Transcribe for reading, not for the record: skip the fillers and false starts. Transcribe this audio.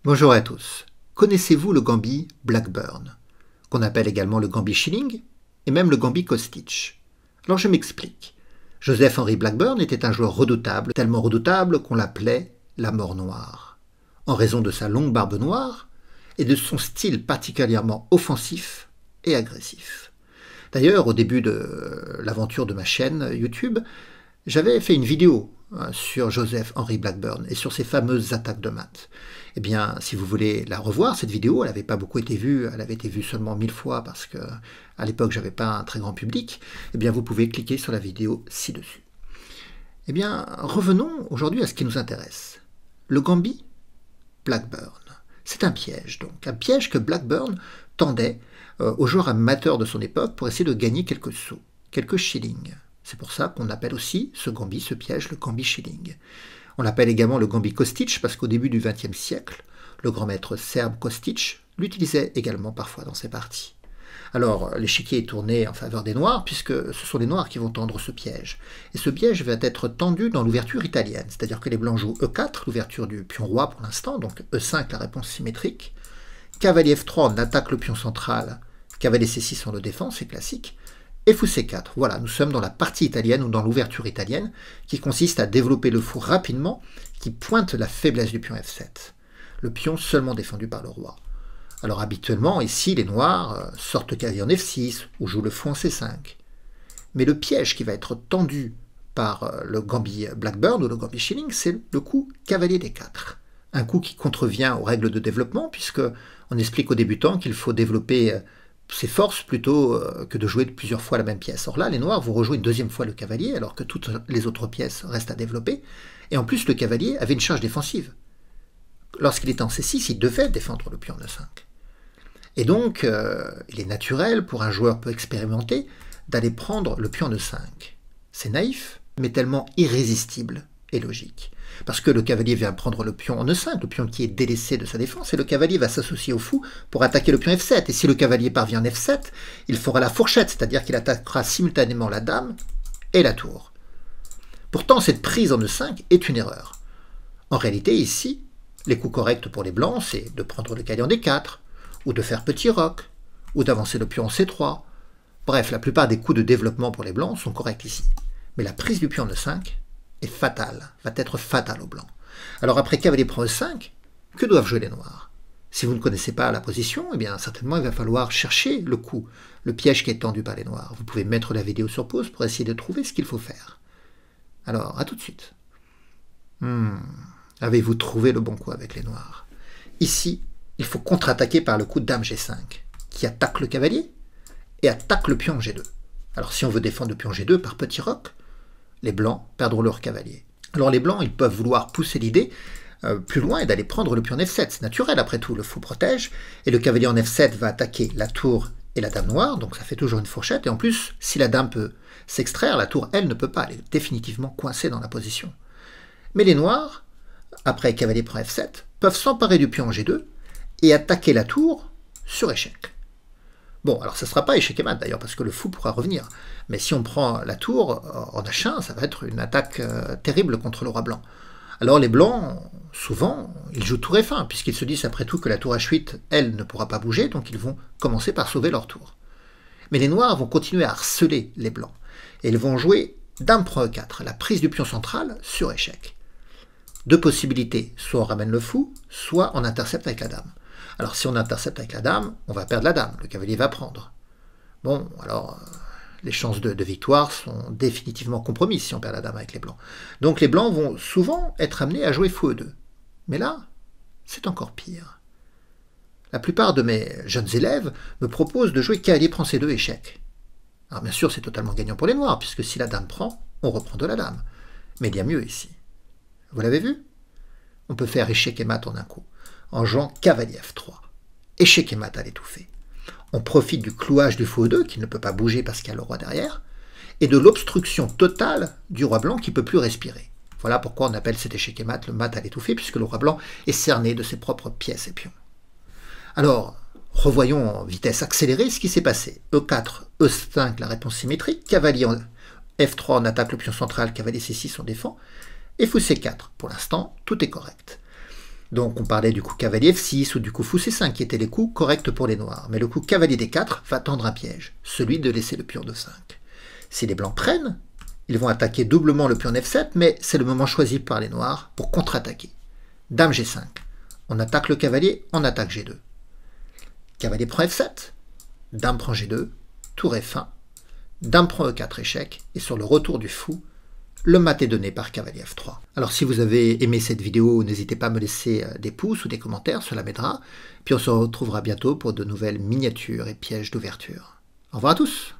Bonjour à tous. Connaissez-vous le gambit Blackburn, qu'on appelle également le gambit Schilling et même le gambit Kostic? Alors je m'explique. Joseph Henry Blackburn était un joueur redoutable, tellement redoutable qu'on l'appelait la mort noire, en raison de sa longue barbe noire et de son style particulièrement offensif et agressif. D'ailleurs, au début de l'aventure de ma chaîne YouTube, j'avais fait une vidéo sur Joseph Henry Blackburn et sur ses fameuses attaques de maths. Eh bien, si vous voulez la revoir, cette vidéo, elle n'avait pas beaucoup été vue, elle avait été vue seulement 1000 fois parce que à l'époque, j'avais pas un très grand public. Eh bien, vous pouvez cliquer sur la vidéo ci-dessus. Eh bien, revenons aujourd'hui à ce qui nous intéresse. Le gambit Blackburn. C'est un piège, donc. Un piège que Blackburn tendait aux joueurs amateurs de son époque pour essayer de gagner quelques sous, quelques shillings. C'est pour ça qu'on appelle aussi ce gambit, ce piège, le gambit Schilling. On l'appelle également le gambit Kostic parce qu'au début du XXe siècle, le grand maître serbe Kostic l'utilisait également parfois dans ses parties. Alors, l'échiquier est tourné en faveur des Noirs puisque ce sont les Noirs qui vont tendre ce piège. Et ce piège va être tendu dans l'ouverture italienne, c'est-à-dire que les Blancs jouent E4, l'ouverture du pion roi pour l'instant, donc E5, la réponse symétrique. Cavalier F3, on attaque le pion central, cavalier C6, on le défend, c'est classique. Et fou C4, voilà, nous sommes dans la partie italienne ou dans l'ouverture italienne qui consiste à développer le fou rapidement, qui pointe la faiblesse du pion F7. Le pion seulement défendu par le roi. Alors habituellement, ici, les Noirs sortent le cavalier en F6 ou jouent le fou en C5. Mais le piège qui va être tendu par le gambit Blackburn ou le gambit Schilling, c'est le coup cavalier D4. Un coup qui contrevient aux règles de développement puisque on explique aux débutants qu'il faut développer ses forces plutôt que de jouer plusieurs fois la même pièce. Or là, les Noirs vont rejouer une deuxième fois le cavalier, alors que toutes les autres pièces restent à développer. Et en plus, le cavalier avait une charge défensive. Lorsqu'il était en C6, il devait défendre le pion en E5. Et donc, il est naturel pour un joueur peu expérimenté d'aller prendre le pion en E5. C'est naïf, mais tellement irrésistible et logique. Parce que le cavalier vient prendre le pion en E5, le pion qui est délaissé de sa défense, et le cavalier va s'associer au fou pour attaquer le pion F7. Et si le cavalier parvient en F7, il fera la fourchette, c'est-à-dire qu'il attaquera simultanément la dame et la tour. Pourtant, cette prise en E5 est une erreur. En réalité, ici, les coups corrects pour les blancs, c'est de prendre le cavalier en D4, ou de faire petit roc, ou d'avancer le pion en C3. Bref, la plupart des coups de développement pour les blancs sont corrects ici. Mais la prise du pion en E5 est fatale, va être fatale aux blancs. Alors après cavalier prend E5, que doivent jouer les Noirs? Si vous ne connaissez pas la position, eh bien certainement il va falloir chercher le coup, le piège qui est tendu par les Noirs. Vous pouvez mettre la vidéo sur pause pour essayer de trouver ce qu'il faut faire. Alors, à tout de suite. Avez-vous trouvé le bon coup avec les Noirs? Ici, il faut contre-attaquer par le coup de dame G5, qui attaque le cavalier et attaque le pion G2. Alors si on veut défendre le pion G2 par petit roc, les blancs perdront leur cavalier. Alors les blancs, ils peuvent vouloir pousser l'idée plus loin et d'aller prendre le pion en F7. C'est naturel, après tout, le fou protège, et le cavalier en F7 va attaquer la tour et la dame noire, donc ça fait toujours une fourchette, et en plus, si la dame peut s'extraire, la tour, elle, ne peut pas, elle est définitivement coincée dans la position. Mais les noirs, après cavalier prend F7, peuvent s'emparer du pion en G2 et attaquer la tour sur échec. Bon, alors ça ne sera pas échec et mat d'ailleurs, parce que le fou pourra revenir. Mais si on prend la tour en H1, ça va être une attaque terrible contre le roi blanc. Alors les blancs, souvent, ils jouent tour F1, puisqu'ils se disent après tout que la tour H8, elle, ne pourra pas bouger, donc ils vont commencer par sauver leur tour. Mais les noirs vont continuer à harceler les blancs. Et ils vont jouer dame prend E4, la prise du pion central sur échec. Deux possibilités, soit on ramène le fou, soit on intercepte avec la dame. Alors si on intercepte avec la dame, on va perdre la dame, le cavalier va prendre. Bon, alors les chances de victoire sont définitivement compromises si on perd la dame avec les blancs. Donc les blancs vont souvent être amenés à jouer fou E2. Mais là, c'est encore pire. La plupart de mes jeunes élèves me proposent de jouer cavalier prend C2 échec. Alors bien sûr, c'est totalement gagnant pour les noirs, puisque si la dame prend, on reprend de la dame. Mais il y a mieux ici. Vous l'avez vu? On peut faire échec et mat en un coup, en jouant cavalier F3. Échec et mat à l'étouffer. On profite du clouage du fou E2, qui ne peut pas bouger parce qu'il y a le roi derrière, et de l'obstruction totale du roi blanc qui ne peut plus respirer. Voilà pourquoi on appelle cet échec et mat le mat à l'étouffer, puisque le roi blanc est cerné de ses propres pièces et pions. Alors, revoyons en vitesse accélérée ce qui s'est passé. E4, E5, la réponse symétrique, cavalier en F3, on attaque le pion central, cavalier C6, on défend, et fou C4. Pour l'instant, tout est correct. Donc on parlait du coup cavalier F6 ou du coup fou C5 qui étaient les coups corrects pour les noirs. Mais le coup cavalier D4 va tendre un piège, celui de laisser le pion de 5. Si les blancs prennent, ils vont attaquer doublement le pion F7, mais c'est le moment choisi par les noirs pour contre-attaquer. Dame G5. On attaque le cavalier, on attaque G2. Cavalier prend F7. Dame prend G2. Tour F1. Dame prend E4, échec. Et sur le retour du fou, le mat est donné par cavalier F3. Alors si vous avez aimé cette vidéo, n'hésitez pas à me laisser des pouces ou des commentaires, cela m'aidera. Puis on se retrouvera bientôt pour de nouvelles miniatures et pièges d'ouverture. Au revoir à tous!